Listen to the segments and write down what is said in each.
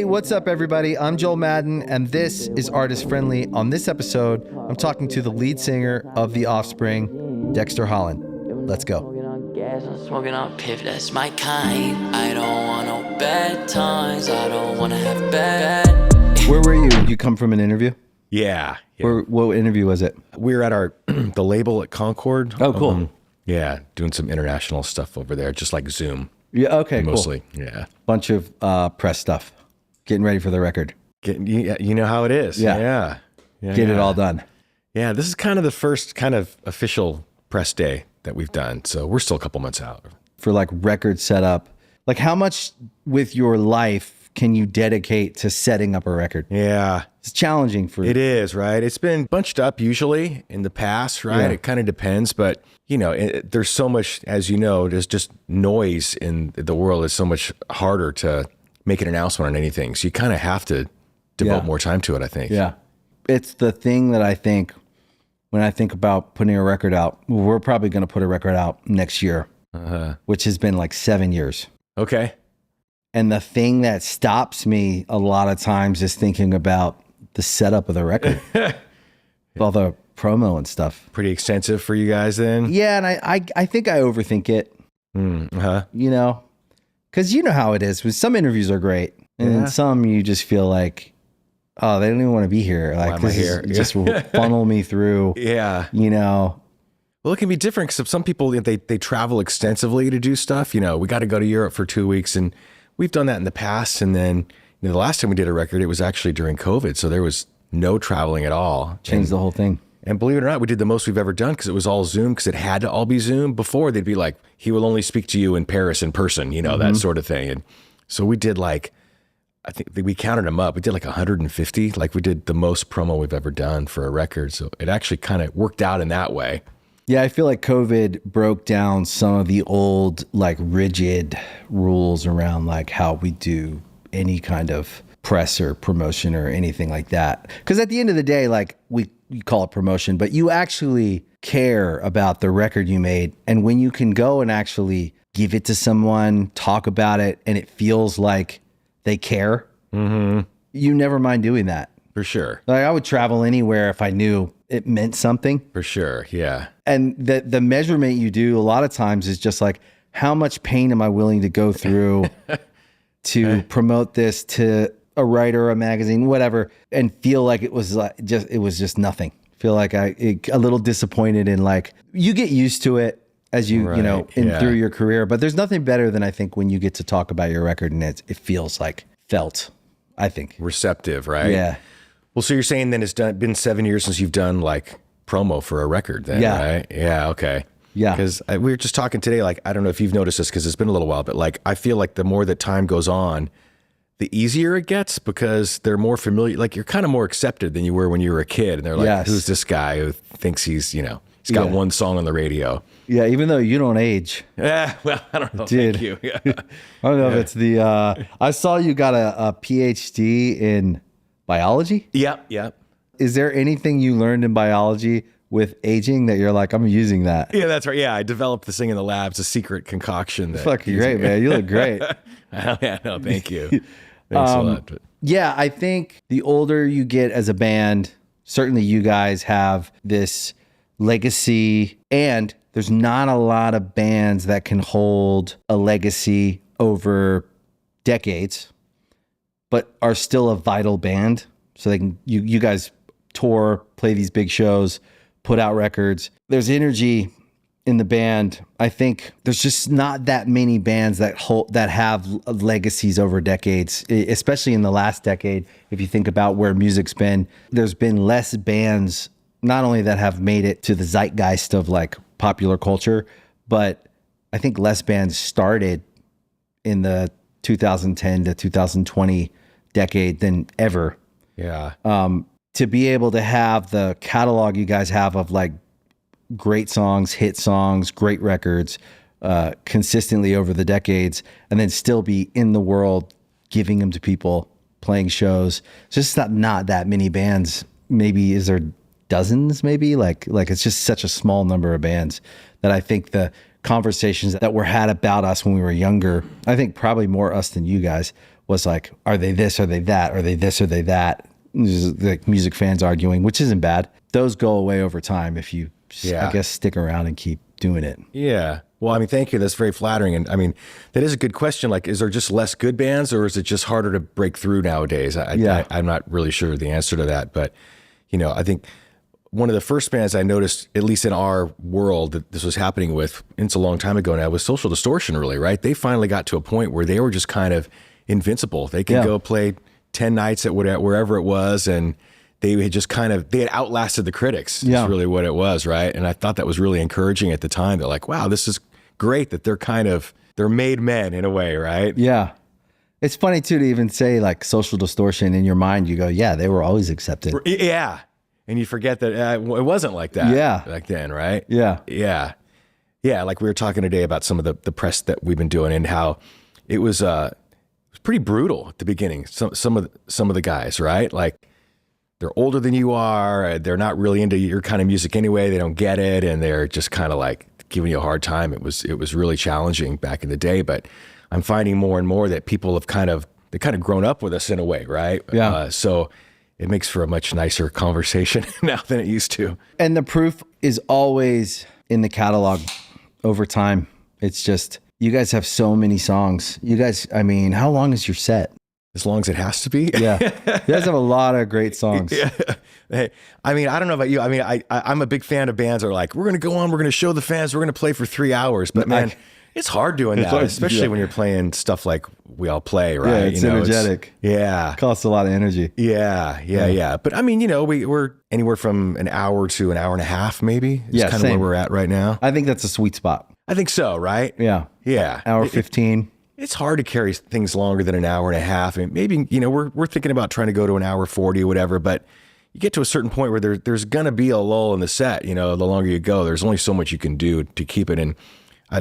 Hey, what's up, everybody? I'm Joel Madden, and this is Artist Friendly. On this episode, I'm talking to the lead singer of The Offspring, Dexter Holland. Let's go. I'm smoking on piff, that's my kind. I don't want no bad times. I don't want to have bad. Where were you? Did you come from an interview? Yeah. What interview was it? We were at the label at Concord. Oh, cool. Yeah, doing some international stuff over there, just like Zoom. Yeah, okay, Mostly, cool. yeah. Bunch of press stuff. Getting ready for the record. You know how it is. Yeah. Get it all done. Yeah, this is kind of the first kind of official press day that we've done. So we're still a couple months out. For like record setup, like how much with your life can you dedicate to setting up a record? Yeah. It's challenging for It is, right? It's been bunched up usually in the past, right? Yeah. It kind of depends, but you know, there's so much, as you know, there's just noise in the world. It's so much harder to make an announcement on anything. So you kind of have to devote more time to it, I think. Yeah. It's the thing that I think when I think about putting a record out, we're probably going to put a record out next year, which has been like 7 years. Okay. And the thing that stops me a lot of times is thinking about the setup of the record, all the promo and stuff. Pretty extensive for you guys then? Yeah, and I think I overthink it, you know, because you know how it is. Some interviews are great, and then some you just feel like, oh, they don't even want to be here. Like, am I here? Just funnel me through. Yeah. You know. Well, it can be different because some people, they travel extensively to do stuff. You know, we got to go to Europe for 2 weeks, and we've done that in the past. And then the last time we did a record, it was actually during COVID. So there was no traveling at all. Changed the whole thing. And believe it or not, we did the most we've ever done because it was all Zoom, because it had to all be Zoom. Before, they'd be like, he will only speak to you in Paris in person, you know, that sort of thing. And so we did like, I think we counted them up. We did like 150. Like we did the most promo we've ever done for a record. So it actually kind of worked out in that way. Yeah, I feel like COVID broke down some of the old, like rigid rules around like how we do any kind of press or promotion or anything like that. Because at the end of the day, like we call it promotion, but you actually care about the record you made. And when you can go and actually give it to someone, talk about it, and it feels like they care, you never mind doing that. For sure. Like I would travel anywhere if I knew it meant something. For sure, yeah. And the measurement you do a lot of times is just like, how much pain am I willing to go through to promote this to a writer, a magazine, whatever, and feel like it was like just nothing. Feel like a little disappointed in, like, you get used to it as you know through your career, but there's nothing better than I think when you get to talk about your record and it feels like felt. I think receptive, right? Yeah. Well, so you're saying then it's been 7 years since you've done like promo for a record then, right? Yeah, okay. Yeah. Because we were just talking today, like, I don't know if you've noticed this because it's been a little while, but like, I feel like the more that time goes on, the easier it gets because they're more familiar. Like you're kind of more accepted than you were when you were a kid. And they're like, who's this guy who thinks he's got one song on the radio. Yeah, even though you don't age. Yeah, well, I don't know. Dude. Thank you. Yeah. I don't know if it's the, I saw you got a PhD in biology. Yep. Is there anything you learned in biology with aging that you're like, I'm using that? Yeah, that's right. Yeah, I developed this thing in the lab. It's a secret concoction. Fucking great, man. You look great. Yeah, no, thank you. Thanks a lot. Yeah, I think the older you get as a band, certainly you guys have this legacy, and there's not a lot of bands that can hold a legacy over decades, but are still a vital band. So they can, you guys tour, play these big shows, put out records. There's energy in the band. I think there's just not that many bands that have legacies over decades, especially in the last decade. If you think about where music's been, there's been less bands, not only that have made it to the zeitgeist of like popular culture, but I think less bands started in the 2010 to 2020 decade than ever. Yeah. To be able to have the catalog you guys have of like great songs, hit songs, great records, consistently over the decades, and then still be in the world, giving them to people, playing shows. It's just not that many bands. Maybe is there dozens? Maybe like it's just such a small number of bands that I think the conversations that were had about us when we were younger, I think probably more us than you guys, was like, are they this, are they that, are they this, are they that? Just like music fans arguing, which isn't bad. Those go away over time if you, I guess, stick around and keep doing it. Yeah. Well, I mean, thank you. That's very flattering. And I mean, that is a good question. Like, is there just less good bands, or is it just harder to break through nowadays? I'm not really sure the answer to that. But, you know, I think one of the first bands I noticed, at least in our world, that this was happening with, and it's a long time ago now, was Social Distortion, really, right? They finally got to a point where they were just kind of invincible. They could go play 10 nights at wherever it was, and they had just they had outlasted the critics. That's really what it was, right? And I thought that was really encouraging at the time. They're like, wow, this is great that they're made men in a way, right? Yeah. It's funny too to even say like Social Distortion in your mind. You go, yeah, they were always accepted. Yeah. And you forget that it wasn't like that back then, right? Yeah. Yeah. Yeah. Like we were talking today about some of the press that we've been doing and how it was pretty brutal at the beginning. Some of the guys, right? Like they're older than you are. They're not really into your kind of music anyway. They don't get it. And they're just kind of like giving you a hard time. It was really challenging back in the day, but I'm finding more and more that people have kind of grown up with us in a way, right? Yeah. So it makes for a much nicer conversation now than it used to. And the proof is always in the catalog over time. It's just, you guys have so many songs. You guys, I mean, how long is your set? As long as it has to be. Yeah. You guys have a lot of great songs. Yeah. Hey, I mean, I don't know about you. I mean, I'm a big fan of bands that are like, we're going to go on, we're going to show the fans, we're going to play for 3 hours. But man, it's hard doing that, especially when you're playing stuff like we all play, right? Yeah, it's energetic. It costs a lot of energy. Yeah. But I mean, you know, we're anywhere from an hour to an hour and a half, maybe. It's kind of where we're at right now. I think that's a sweet spot. I think so, right? Yeah. Yeah. Hour 15. It's hard to carry things longer than an hour and a half. And maybe, you know, we're thinking about trying to go to an hour 40 or whatever, but you get to a certain point where there's going to be a lull in the set. You know, the longer you go, there's only so much you can do to keep it. And I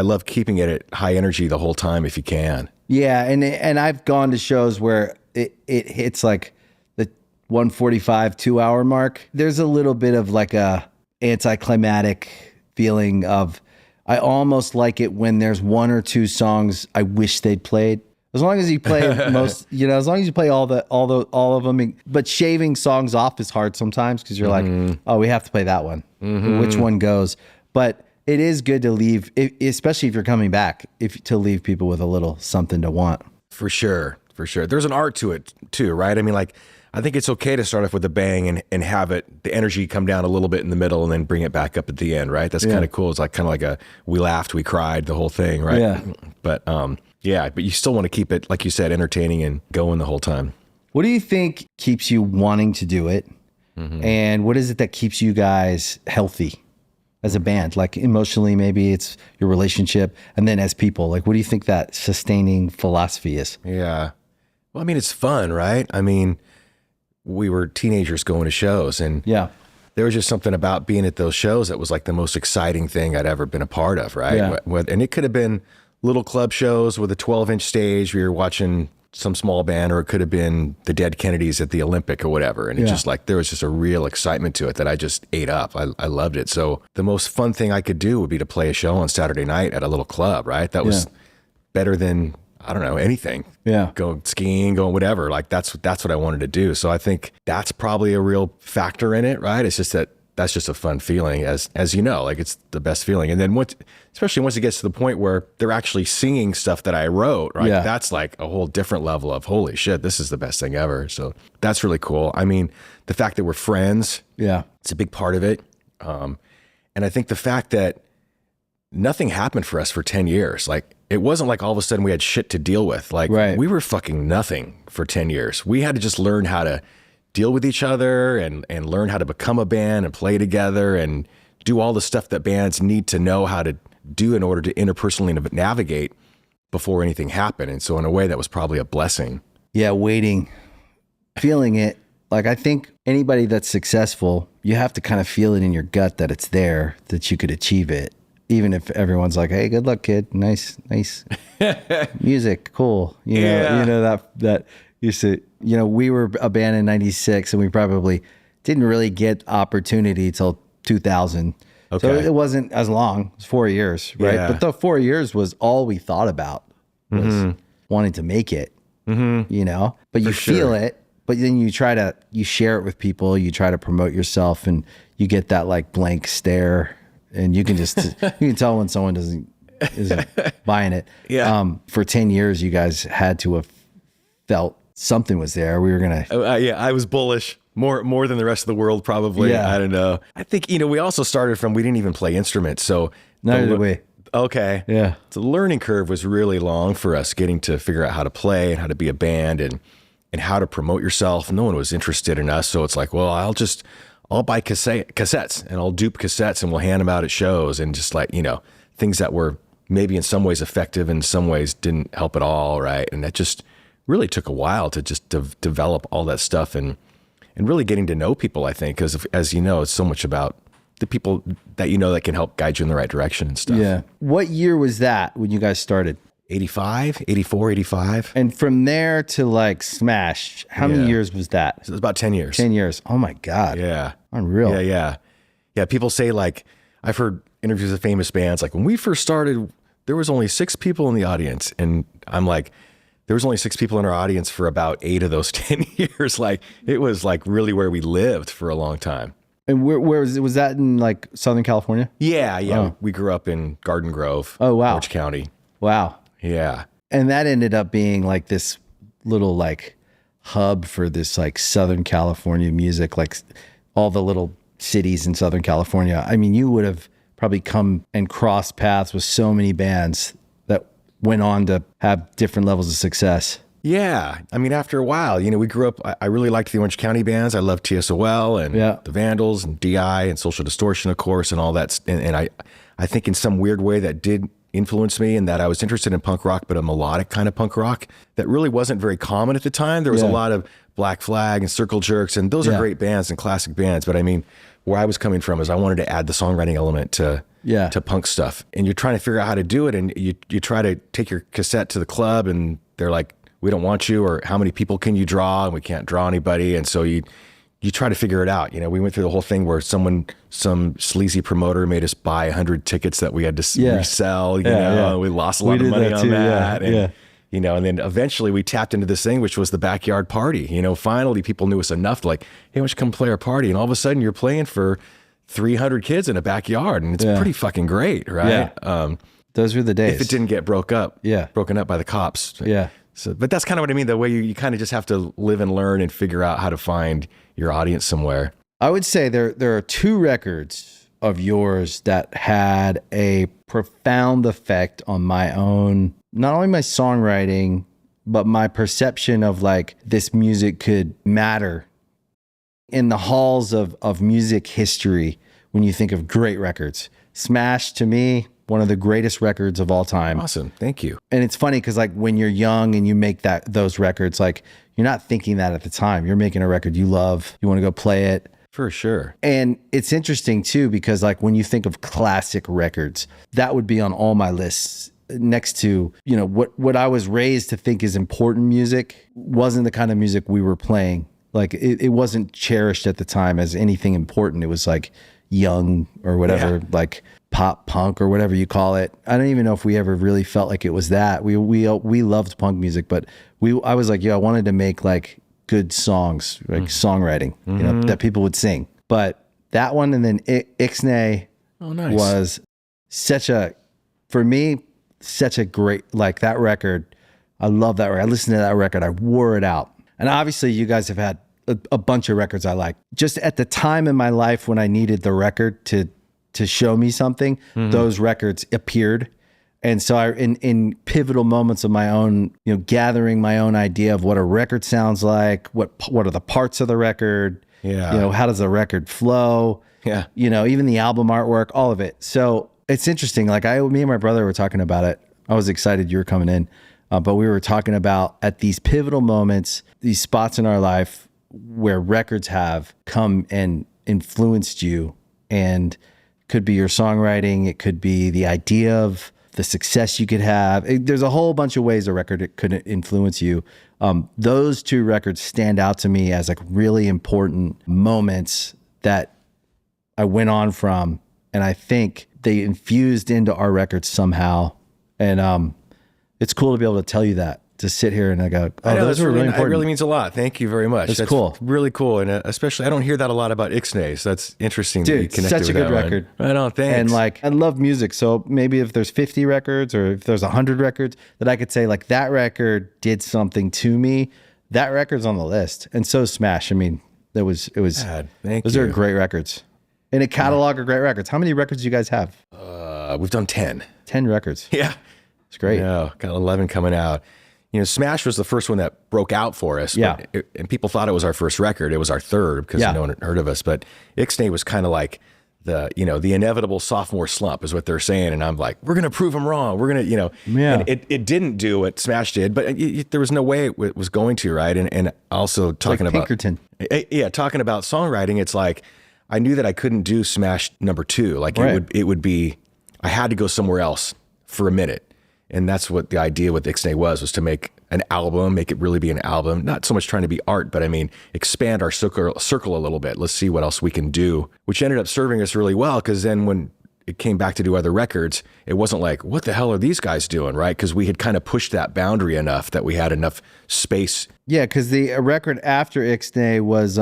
love keeping it at high energy the whole time if you can. Yeah. And I've gone to shows where it hits like the 1:45, 2 hour mark. There's a little bit of like a anticlimactic feeling of, I almost like it when there's one or two songs I wish they'd played. As long as you play most, you know, as long as you play all of them. But shaving songs off is hard sometimes because you're like, oh, we have to play that one. Which one goes? But it is good to leave, especially if you're coming back, to leave people with a little something to want. For sure. There's an art to it too, right? I mean, like, I think it's okay to start off with a bang and have the energy come down a little bit in the middle and then bring it back up at the end, right? That's kind of cool. It's like kind of like we laughed, we cried, the whole thing, right? Yeah. But but you still want to keep it, like you said, entertaining and going the whole time. What do you think keeps you wanting to do it? And what is it that keeps you guys healthy as a band? Like emotionally, maybe it's your relationship, and then as people, like what do you think that sustaining philosophy is? Yeah. Well, I mean, it's fun, right? I mean, we were teenagers going to shows, and there was just something about being at those shows that was like the most exciting thing I'd ever been a part of, right? Yeah. And it could have been little club shows with a 12-inch stage where you're watching some small band, or it could have been the Dead Kennedys at the Olympic or whatever. And it's just like, there was just a real excitement to it that I just ate up. I loved it. So the most fun thing I could do would be to play a show on Saturday night at a little club, right? That was better than, I don't know, anything. Yeah. Going skiing, going whatever. Like that's what I wanted to do. So I think that's probably a real factor in it, right? It's just that's just a fun feeling, as you know, like it's the best feeling. And then especially once it gets to the point where they're actually singing stuff that I wrote, right? Yeah. That's like a whole different level of, holy shit, this is the best thing ever. So that's really cool. I mean, the fact that we're friends, it's a big part of it. And I think the fact that nothing happened for us for 10 years, like it wasn't like all of a sudden we had shit to deal with. Like we were fucking nothing for 10 years. We had to just learn how to deal with each other and learn how to become a band and play together and do all the stuff that bands need to know how to do in order to interpersonally navigate before anything happened. And so in a way that was probably a blessing. Yeah, waiting, feeling it. Like I think anybody that's successful, you have to kind of feel it in your gut that it's there, that you could achieve it. Even if everyone's like, hey, good luck, kid. Nice music, cool. You know, that used to, you know, we were a band in 96 and we probably didn't really get opportunity till 2000. Okay. So it wasn't as long. It was 4 years, right? Yeah. But the 4 years was all we thought about was wanting to make it. you know, but you feel it, but then you share it with people, you try to promote yourself, and you get that like blank stare, and you can just, you can tell when someone isn't buying it. Yeah. For 10 years, you guys had to have felt something was there. We were going to, Yeah, I was bullish. More than the rest of the world, probably. Yeah. I don't know. I think, we also started from, we didn't even play instruments. So neither did we. Okay. Yeah. So the learning curve was really long for us, getting to figure out how to play and how to be a band and how to promote yourself. No one was interested in us. So it's like, well, I'll buy cassettes and I'll dupe cassettes and we'll hand them out at shows, and just like, things that were maybe in some ways effective, in some ways didn't help at all. Right. And that just really took a while to just develop all that stuff and really getting to know people, I think, because as you know, it's so much about the people that that can help guide you in the right direction and stuff. Yeah. What year was that when you guys started? 85, 84, 85. And from there to like Smash, how many years was that? So it was about 10 years. 10 years. Oh my God. Yeah. Unreal. Yeah. People say, like, I've heard interviews of famous bands, like when we first started, there was only 6 people in the audience. And I'm like, there was only 6 people in our audience for about 8 of those 10 years. Like, it was like really where we lived for a long time. And where was that in like Southern California? Yeah. Oh. We grew up in Garden Grove. Oh, wow. Orange County. Wow. Yeah. And that ended up being like this little like hub for this like Southern California music, like all the little cities in Southern California. I mean, you would have probably come and crossed paths with so many bands that went on to have different levels of success. Yeah. I mean, after a while, we grew up, I really liked the Orange County bands. I loved TSOL and the Vandals and DI and Social Distortion, of course, and all that. And I think in some weird way that did influence me, in that I was interested in punk rock, but a melodic kind of punk rock that really wasn't very common at the time. There was a lot of Black Flag and Circle Jerks, and those are great bands and classic bands. But I mean, where I was coming from is I wanted to add the songwriting element to punk stuff. And you're trying to figure out how to do it. And you try to take your cassette to the club, and they're like, we don't want you, or how many people can you draw? And we can't draw anybody. And so you try to figure it out. We went through the whole thing where some sleazy promoter made us buy 100 tickets that we had to resell. We lost a lot of money on that. And then eventually we tapped into this thing, which was the backyard party. Finally people knew us enough to like, hey, why don't you come play our party? And all of a sudden you're playing for 300 kids in a backyard, and it's pretty fucking great, right? Yeah. Those were the days. If it didn't get broken up by the cops. Yeah. So, but that's kind of what I mean. The way you kind of just have to live and learn and figure out how to find your audience somewhere. I would say there are 2 records of yours that had a profound effect on my own, not only my songwriting, but my perception of like this music could matter in the halls of music history. When you think of great records, Smash, to me, one of the greatest records of all time. Awesome. Thank you. And it's funny because like when you're young and you make those records, like you're not thinking that at the time. You're making a record you love. You want to go play it. For sure. And it's interesting too, because like when you think of classic records, that would be on all my lists next to, what I was raised to think is important music wasn't the kind of music we were playing. Like it wasn't cherished at the time as anything important. It was like young or whatever, like pop punk or whatever you call it. I don't even know if we ever really felt like it was that. We loved punk music, but I was like, I wanted to make like good songs, like songwriting, that people would sing. But that one, and then Ixnay was for me, such a great, like that record. I love that record. I listened to that record. I wore it out. And obviously you guys have had a bunch of records I like. Just at the time in my life when I needed the record to show me something, those records appeared. And so in pivotal moments of my own, gathering my own idea of what a record sounds like, what are the parts of the record, how does the record flow, even the album artwork, all of it. So it's interesting. Like me and my brother were talking about it. I was excited you were coming in, but we were talking about at these pivotal moments, these spots in our life where records have come and influenced you, and could be your songwriting. It could be the idea of the success you could have. There's a whole bunch of ways a record could influence you. Those 2 records stand out to me as like really important moments that I went on from, and I think they infused into our records somehow. And it's cool to be able to tell you that. to sit here and I go, oh, I know, those were really It important. really means a lot. Thank you very much. That's cool. Really cool. And especially, I don't hear that a lot about Ixnay. So that's interesting. that you Dude, connected such a with good that one. record. I know, thanks. And like, I love music. So maybe if there's 50 records or if there's 100 records that I could say like that record did something to me, that record's on the list. And so Smash. I mean, it was, God, thank those you. are great records. In a catalog of great records. How many records do you guys have? We've done 10. 10 records. Yeah. It's great. Yeah, got 11 coming out. You know, Smash was the first one that broke out for us. Yeah. And people thought it was our first record. It was our third because no one had heard of us. But Ixnay was kind of like the inevitable sophomore slump is what they're saying. And I'm like, we're going to prove them wrong. We're going to, Yeah. And it didn't do what Smash did, but there was no way it was going to, right? And also talking Like about Pinkerton. Yeah, talking about songwriting, it's like I knew that I couldn't do Smash number 2. Like it would be, I had to go somewhere else for a minute. And that's what the idea with Ixnay was to make an album, make it really be an album. Not so much trying to be art, but I mean, expand our circle a little bit. Let's see what else we can do, which ended up serving us really well. Because then when it came back to do other records, it wasn't like, what the hell are these guys doing, right? Because we had kind of pushed that boundary enough that we had enough space. Yeah, because the record after Ixnay was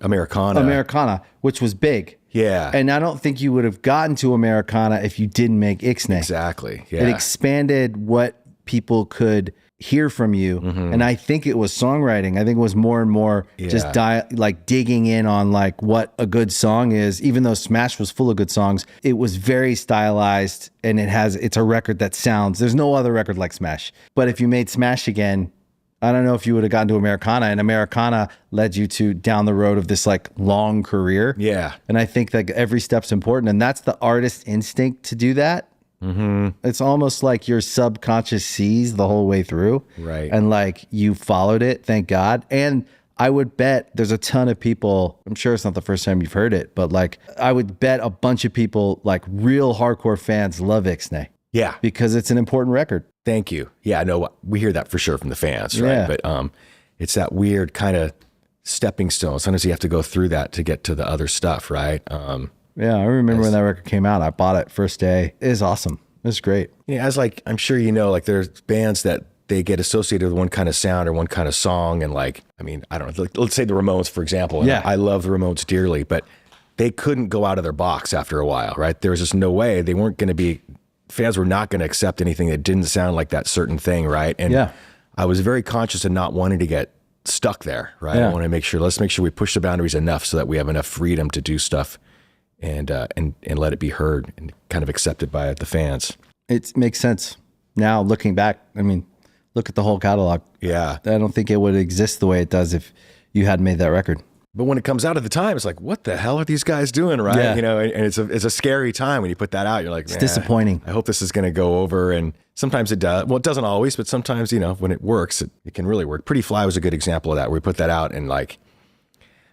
Americana, which was big. Yeah. And I don't think you would have gotten to Americana if you didn't make Ixnay. Exactly. Yeah. It expanded what people could hear from you. And I think it was songwriting. I think it was more and more just like digging in on like what a good song is. Even though Smash was full of good songs, it was very stylized and it's a record that sounds, there's no other record like Smash. But if you made Smash again, I don't know if you would have gotten to Americana, and Americana led you to down the road of this like long career. Yeah. And I think that every step's important, and that's the artist instinct to do that. It's almost like your subconscious sees the whole way through. Right. And like you followed it, thank God. And I would bet there's a ton of people, I'm sure it's not the first time you've heard it, but like I would bet a bunch of people, like real hardcore fans, love Ixnay. Yeah. Because it's an important record. Thank you. Yeah, no, we hear that for sure from the fans, right? Yeah. But it's that weird kind of stepping stone. Sometimes you have to go through that to get to the other stuff, right? Yeah, I remember when that record came out. I bought it first day. It was awesome. It was great. Yeah, as like I'm sure you know, like there's bands that they get associated with one kind of sound or one kind of song, and like I mean, I don't know. Like, let's say the Ramones, for example. And Yeah, I love the Ramones dearly, but they couldn't go out of their box after a while, right? There was just no way. They weren't going to be. Fans were not going to accept anything that didn't sound like that certain thing, right? And I was very conscious of not wanting to get stuck there, right? Yeah. I want to make sure, let's make sure we push the boundaries enough so that we have enough freedom to do stuff and let it be heard and kind of accepted by the fans. It makes sense now looking back. I mean, look at the whole catalog. Yeah. I don't think it would exist the way it does if you hadn't made that record. But when it comes out at the time, it's like, what the hell are these guys doing, right? Yeah. You know, and it's a scary time when you put that out. You're like, It's disappointing. I hope this is going to go over. And sometimes it does. Well, it doesn't always, but sometimes, you know, when it works, it can really work. Pretty Fly was a good example of that, where we put that out and like,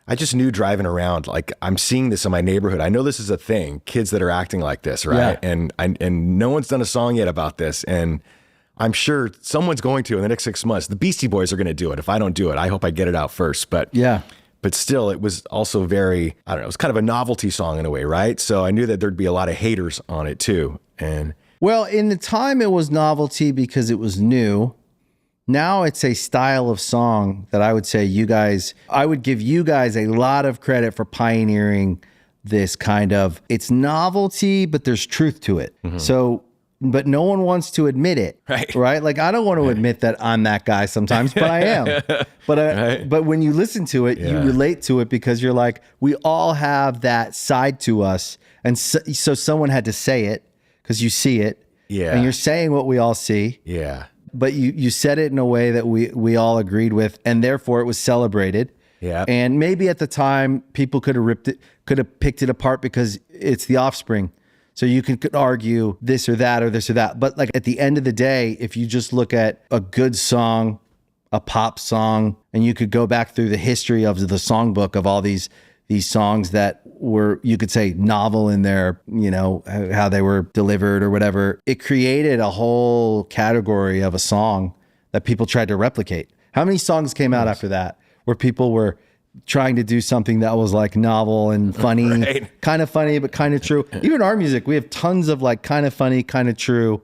I just knew driving around, like I'm seeing this in my neighborhood. I know this is a thing, kids that are acting like this, right? Yeah. And no one's done a song yet about this. And I'm sure someone's going to in the next 6 months. The Beastie Boys are going to do it. If I don't do it, I hope I get it out first. But But still, it was also very, I don't know, it was kind of a novelty song in a way, right? So I knew that there'd be a lot of haters on it too. And well, in the time it was novelty because it was new. Now it's a style of song that I would say I would give you guys a lot of credit for pioneering this kind of, it's novelty, but there's truth to it. So, but no one wants to admit it, right? Like I don't want to admit that I'm that guy sometimes, but I am. But when you listen to it, you relate to it because you're like, we all have that side to us, and so someone had to say it because you see it, and you're saying what we all see, But you said it in a way that we all agreed with, and therefore it was celebrated. And maybe at the time people could have picked it apart because it's the Offspring. So you could argue this or that or this or that. But like at the end of the day, if you just look at a good song, a pop song, and you could go back through the history of the songbook of all these songs that were, you could say, novel in their, you know, how they were delivered or whatever, it created a whole category of a song that people tried to replicate. How many songs came out after that where people were trying to do something that was like novel and funny, kind of funny, but kind of true? Even our music, we have tons of like kind of funny, kind of true,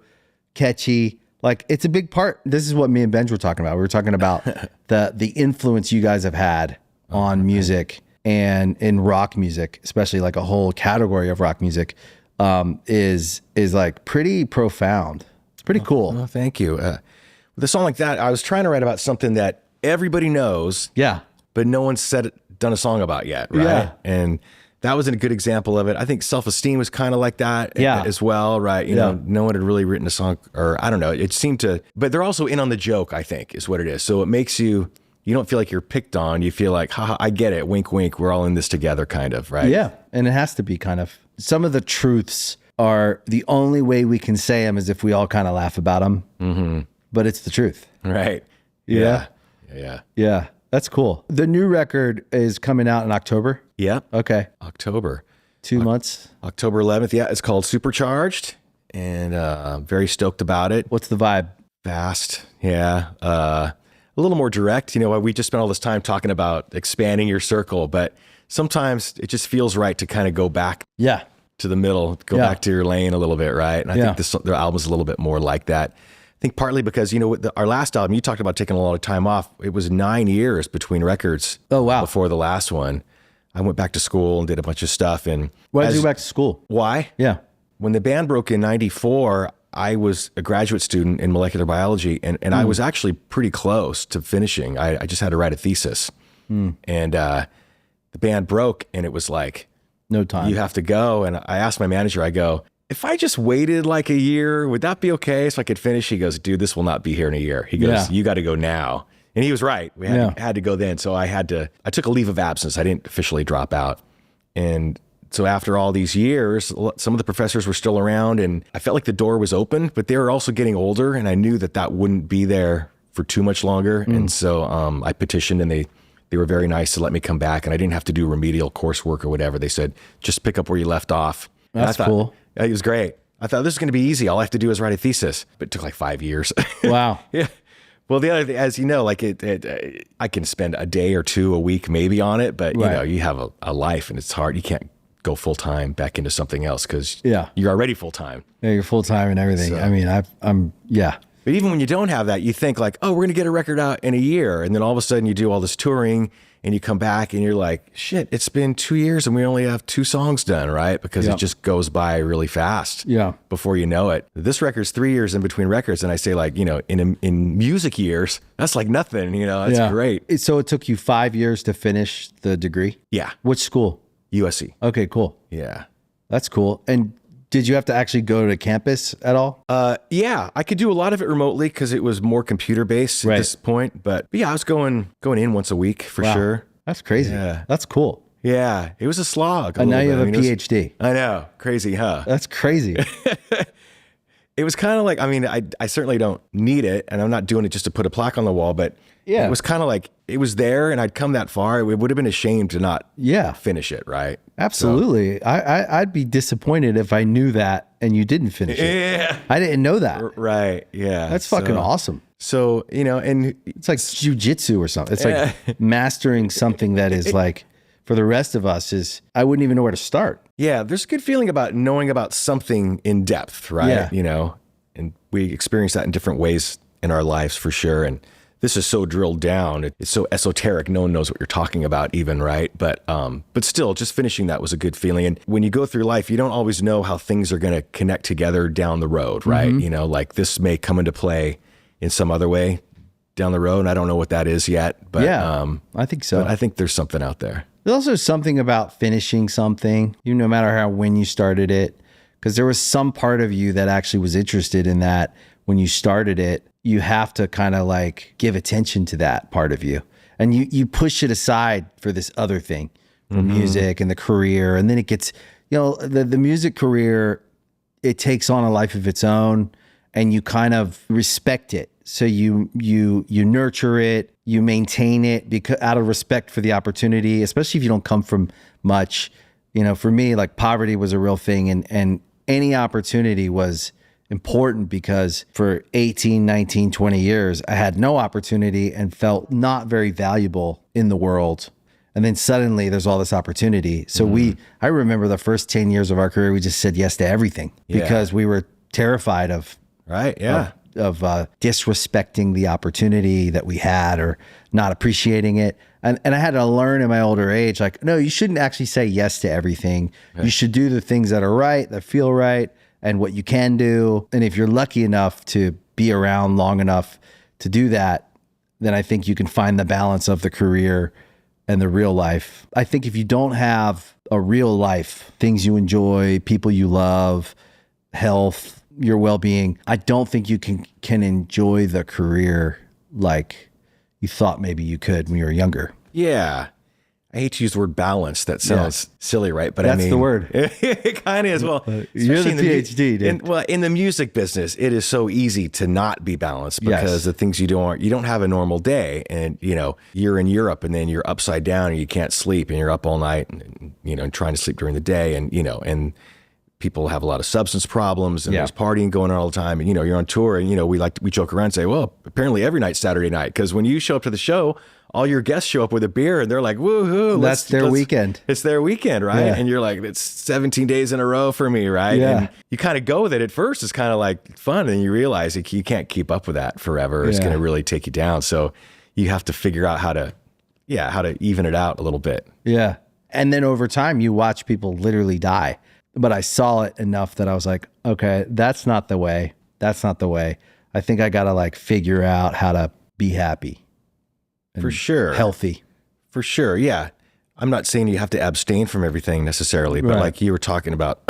catchy, Like it's a big part. This is what me and Benj were talking about. We were talking about the influence you guys have had on music and in rock music, especially like a whole category of rock music, is like pretty profound. It's pretty cool. Well, thank you. With a song like that, I was trying to write about something that everybody knows, Yeah. but no one's done a song about yet, right? Yeah. And that was a good example of it. I think Self-Esteem was kind of like that as well, right? You know, no one had really written a song, or I don't know. It seemed to, but they're also in on the joke, I think, is what it is. So it makes you don't feel like you're picked on. You feel like, haha, I get it. Wink, wink. We're all in this together, kind of, right? Yeah. And it has to be kind of, some of the truths are the only way we can say them is if we all kind of laugh about them. Mm-hmm. But it's the truth. Right. Yeah. Yeah. That's cool. The new record is coming out in October. Yep. Okay. October. 2 months. October 11th. Yeah. It's called Supercharged, and very stoked about it. What's the vibe? Fast. Yeah. A little more direct. You know, we just spent all this time talking about expanding your circle, but sometimes it just feels right to kind of go back Yeah. to the middle, go back to your lane a little bit, right? And I think the album's a little bit more like that. I think partly because, you know, our last album, you talked about taking a lot of time off. It was 9 years between records. Oh, wow. Before the last one. I went back to school and did a bunch of stuff. And Why did you go back to school? Why? Yeah. When the band broke in 94, I was a graduate student in molecular biology, and I was actually pretty close to finishing. I just had to write a thesis. And the band broke, and it was like, No time. you have to go. And I asked my manager, I go, if I just waited like a year, would that be okay so I could finish? He goes, dude, this will not be here in a year. He goes, you got to go now. And he was right. We had to go then. So I took a leave of absence. I didn't officially drop out. And so after all these years, some of the professors were still around, and I felt like the door was open, but they were also getting older, and I knew that wouldn't be there for too much longer. And so I petitioned, and they were very nice to let me come back, and I didn't have to do remedial coursework or whatever. They said, just pick up where you left off. That's cool. It was great. I thought this is going to be easy. All I have to do is write a thesis, but it took like 5 years. Wow. Yeah. Well, the other thing, as you know, like I can spend a day or two a week maybe on it, but you know, you have a life, and it's hard. You can't go full time back into something else because you're already full time. Yeah, you're full time and everything. So, I mean, I'm. But even when you don't have that, you think like, oh, we're going to get a record out in a year. And then all of a sudden you do all this touring and you come back and you're like, shit, it's been 2 years and we only have 2 songs done, right? Because it just goes by really fast before you know it. This record's 3 years in between records. And I say like, you know, in music years, that's like nothing, you know, that's great. So it took you 5 years to finish the degree? Yeah. Which school? USC. Okay, cool. Yeah. That's cool. And did you have to actually go to campus at all? Yeah, I could do a lot of it remotely because it was more computer based at this point. But yeah, I was going in once a week for sure. That's crazy. Yeah. That's cool. Yeah, it was a slog. And now you have a PhD. I know. Crazy, huh? That's crazy. It was kind of like, I mean, I certainly don't need it, and I'm not doing it just to put a plaque on the wall, but it was kind of like, it was there and I'd come that far. It would have been a shame to not finish it, right? Absolutely. So, I'd be disappointed if I knew that and you didn't finish it. Yeah. I didn't know that. Right, yeah. That's fucking awesome. So, you know, and it's like jujitsu or something. It's like mastering something that is like, for the rest of us, is I wouldn't even know where to start. Yeah, there's a good feeling about knowing about something in depth, right? Yeah. You know, and we experience that in different ways in our lives for sure. And this is so drilled down. It's so esoteric. No one knows what you're talking about even, right? But still, just finishing that was a good feeling. And when you go through life, you don't always know how things are going to connect together down the road, right? Mm-hmm. You know, like this may come into play in some other way down the road. And I don't know what that is yet, but I think so. But I think there's something out there. There's also something about finishing something, no matter when you started it, because there was some part of you that actually was interested in that when you started it. You have to kind of like give attention to that part of you, and you push it aside for this other thing, for music and the career. And then it gets, the music career, it takes on a life of its own, and you kind of respect it. So you nurture it, you maintain it because out of respect for the opportunity, especially if you don't come from much. For me, like poverty was a real thing, and any opportunity was important because for 18, 19, 20 years, I had no opportunity and felt not very valuable in the world. And then suddenly there's all this opportunity. So I remember the first 10 years of our career, we just said yes to everything because we were terrified of disrespecting the opportunity that we had or not appreciating it. And I had to learn in my older age, like, no, you shouldn't actually say yes to everything. You should do the things that are right, that feel right, and what you can do. And if you're lucky enough to be around long enough to do that, then I think you can find the balance of the career and the real life. I think if you don't have a real life, things you enjoy, people you love, health, your well-being, I don't think you can enjoy the career like you thought maybe you could when you were younger. Yeah. I hate to use the word balance. That sounds silly, right? But That's the word. It kind of is. Well, you're the PhD, dude. In the music business, it is so easy to not be balanced because the things you don't have a normal day, and you're in Europe and then you're upside down and you can't sleep and you're up all night and trying to sleep during the day, and people have a lot of substance problems and there's partying going on all the time, and you're on tour, and we joke around and say, well, apparently every night's Saturday night, because when you show up to the show, all your guests show up with a beer and they're like, woohoo. That's their weekend. It's their weekend, right? Yeah. And you're like, it's 17 days in a row for me, right? Yeah. And you kind of go with it at first. It's kind of like fun. And you realize you can't keep up with that forever. It's going to really take you down. So you have to figure out how to even it out a little bit. Yeah. And then over time, you watch people literally die. But I saw it enough that I was like, okay, that's not the way. That's not the way. I think I got to figure out how to be happy. For sure. Healthy. For sure. Yeah. I'm not saying you have to abstain from everything necessarily, but like you were talking about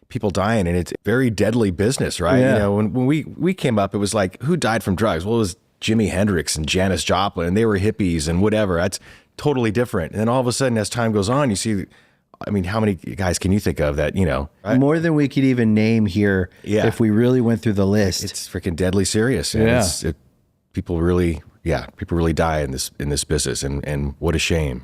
people dying, and it's very deadly business, right? Yeah. When we came up, it was like, who died from drugs? Well, it was Jimi Hendrix and Janis Joplin, and they were hippies and whatever. That's totally different. And then all of a sudden, as time goes on, you see, I mean, how many guys can you think of that, right? More than we could even name here if we really went through the list. It's freaking deadly serious. And people really die in this business, and what a shame,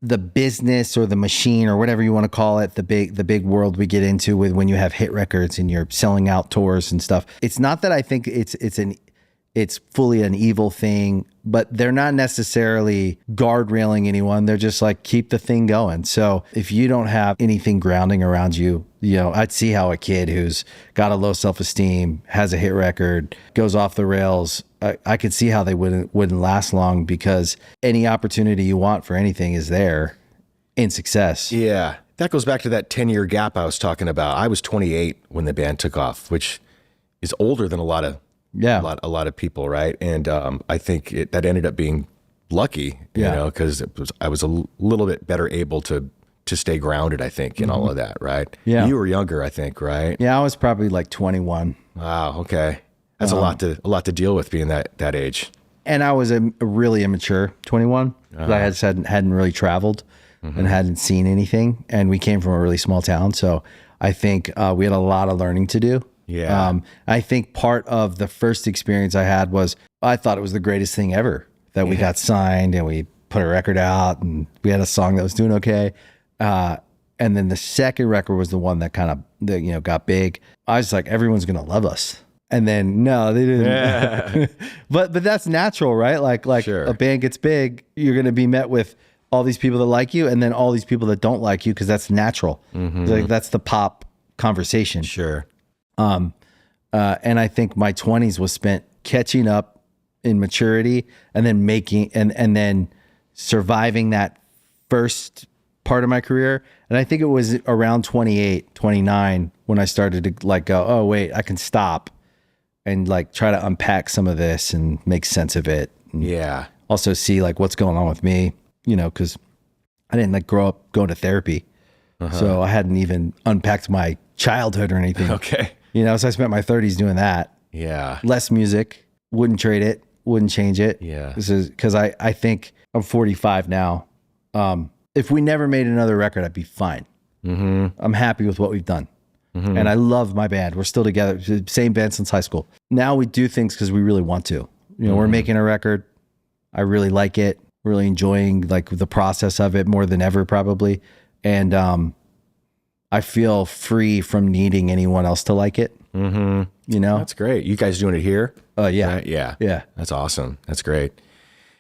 The business or the machine or whatever you want to call it, the big world we get into with when you have hit records and you're selling out tours and stuff. It's not that I think it's fully an evil thing, but they're not necessarily guardrailing anyone. They're just like, keep the thing going. So if you don't have anything grounding around you, I'd see how a kid who's got a low self-esteem, has a hit record, goes off the rails. I could see how they wouldn't last long, because any opportunity you want for anything is there in success. Yeah. That goes back to that 10-year gap I was talking about. I was 28 when the band took off, which is older than a lot of people, right? And I think that ended up being lucky, because I was a little bit better able to stay grounded, I think, in all of that, right? Yeah. You were younger, I think, right? Yeah, I was probably 21. Wow. Okay. That's a lot to deal with being that age. And I was a really immature 21. I just hadn't really traveled and hadn't seen anything. And we came from a really small town. So I think we had a lot of learning to do. Yeah. I think part of the first experience I had was, I thought it was the greatest thing ever that we got signed and we put a record out and we had a song that was doing okay. And then the second record was the one that kind of, got big. I was like, everyone's going to love us. And then, no, they didn't. Yeah. but that's natural, right? Like sure. A band gets big, you're going to be met with all these people that like you and then all these people that don't like you, because that's natural. Like, that's the pop conversation. Sure. And I think my 20s was spent catching up in maturity and then making and then surviving that first part of my career. And I think it was around 28, 29 when I started to go, oh wait, I can stop and try to unpack some of this and make sense of it. And also see what's going on with me, because I didn't grow up going to therapy. So I hadn't even unpacked my childhood or anything. Okay. So I spent my 30s doing that. Yeah. Less music, wouldn't trade it, wouldn't change it. Yeah. This is because I think I'm 45 now. If we never made another record, I'd be fine. I'm happy with what we've done. And I love my band. We're still together, same band since high school. Now we do things because we really want to. We're making a record. I really like it. Really enjoying the process of it more than ever, probably. And I feel free from needing anyone else to like it. That's great. You guys doing it here? Yeah. Right? Yeah. Yeah. That's awesome. That's great.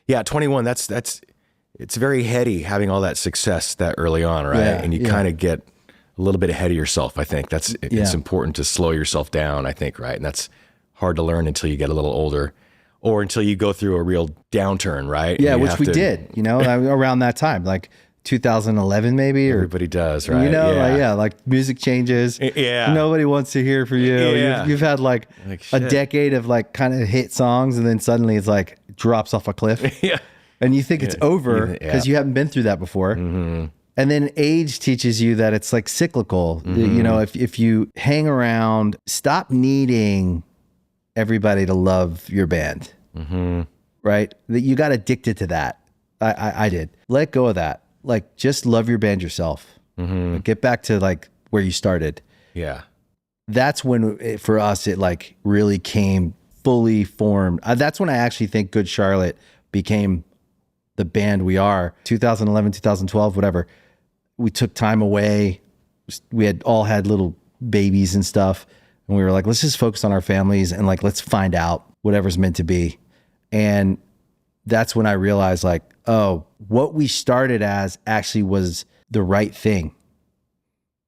Yeah. 21. It's very heady having all that success that early on, right? Yeah, and you kind of get a little bit ahead of yourself. I think it's important to slow yourself down, I think, right? And that's hard to learn until you get a little older, or until you go through a real downturn, right? Yeah, And you which have we to- did, around that time, like 2011 maybe, or Everybody does, right? like music changes. Yeah. Nobody wants to hear from you. Yeah. You've had like a shit. decade of like kind of hit songs, and then suddenly it's like drops off a cliff. Yeah. And you think it's over because you haven't been through that before. Mm-hmm. And then age teaches you that it's like cyclical. If you hang around, stop needing everybody to love your band, right? That you got addicted to that. I did. Let go of that. Like, just love your band yourself. Get back to like where you started. Yeah. That's when for us, it like really came fully formed. That's when I actually think Good Charlotte became the band we are. 2011, 2012, whatever. We took time away. We had all had little babies and stuff. And we were like, let's just focus on our families and like, let's find out whatever's meant to be. And that's when I realized like, oh, what we started as actually was the right thing.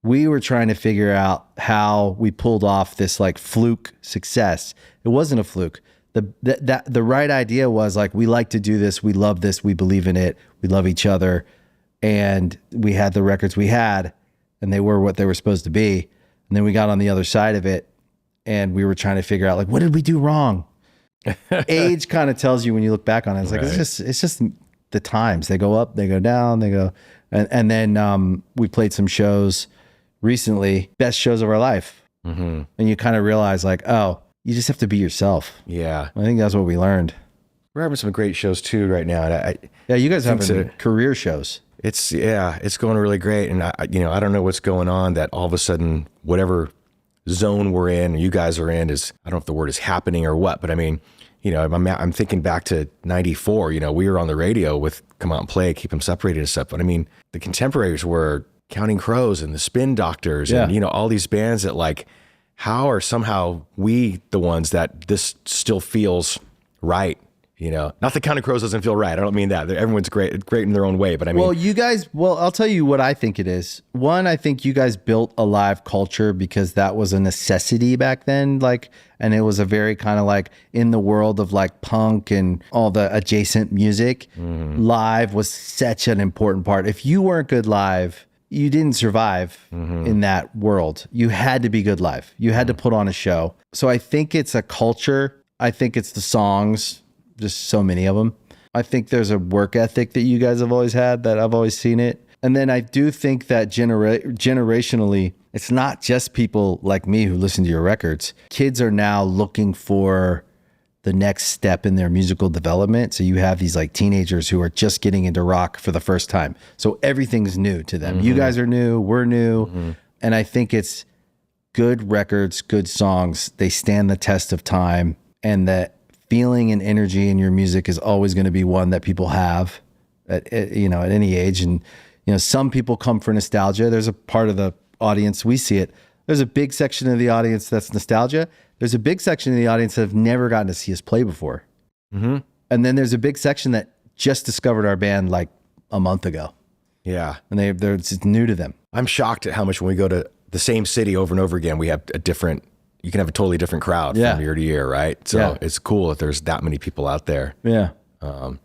We were trying to figure out how we pulled off this like fluke success. It wasn't a fluke. The right idea was like, we like to do this. We love this. We believe in it. We love each other. And we had the records we had, and they were what they were supposed to be. And then we got on the other side of it, and we were trying to figure out like, what did we do wrong? Age kind of tells you when you look back on it. It's like, it's just the times. They go up, they go down, they go. And then we played some shows recently, best shows of our life. And you kind of realize like, oh, you just have to be yourself. Yeah. I think that's what we learned. We're having some great shows too right now. And Yeah, you guys have so. career shows. It's going really great. And I don't know what's going on that all of a sudden, whatever zone we're in, or you guys are in, is, I don't know if the word is happening or what, but I mean, I'm thinking back to 94, we were on the radio with Come Out and Play, Keep Them Separated and stuff. But I mean, the contemporaries were Counting Crows and the Spin Doctors and, all these bands that like, how are somehow we the ones that this still feels right? Not that Counting Crows doesn't feel right. I don't mean that. Everyone's great in their own way. But I mean, I'll tell you what I think it is. One, I think you guys built a live culture because that was a necessity back then. Like, and it was a very kind of like in the world of like punk and all the adjacent music, live was such an important part. If you weren't good live, you didn't survive in that world. You had to be good live. You had to put on a show. So I think it's a culture. I think it's the songs, just so many of them. I think there's a work ethic that you guys have always had, that I've always seen it. And then I do think that generationally, it's not just people like me who listen to your records. Kids are now looking for the next step in their musical development. So you have these like teenagers who are just getting into rock for the first time. So everything's new to them. You guys are new, we're new. And I think it's good records, good songs. They stand the test of time, and that feeling and energy in your music is always going to be one that people have at any age. And, some people come for nostalgia. There's a part of the audience, we see it. There's a big section of the audience that's nostalgia. There's a big section of the audience that have never gotten to see us play before. And then there's a big section that just discovered our band like a month ago. yeah. And they're just new to them. I'm shocked at how much when we go to the same city over and over again, we have you can have a totally different crowd from year to year, right? So it's cool that there's that many people out there. Yeah.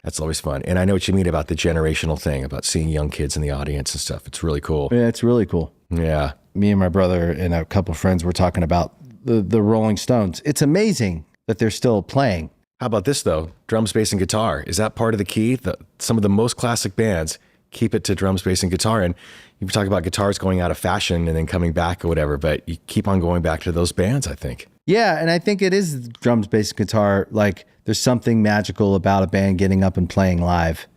That's always fun. And I know what you mean about the generational thing, about seeing young kids in the audience and stuff. It's really cool. Yeah, it's really cool. Yeah. Me and my brother and a couple of friends were talking about the Rolling Stones. It's amazing that they're still playing. How about this though? Drums, bass, and guitar. Is that part of the key? Some of the most classic bands keep it to drums, bass, and guitar. And you talk about guitars going out of fashion and then coming back or whatever, but you keep on going back to those bands, I think. Yeah, and I think it is drums, bass, guitar. Like, there's something magical about a band getting up and playing live.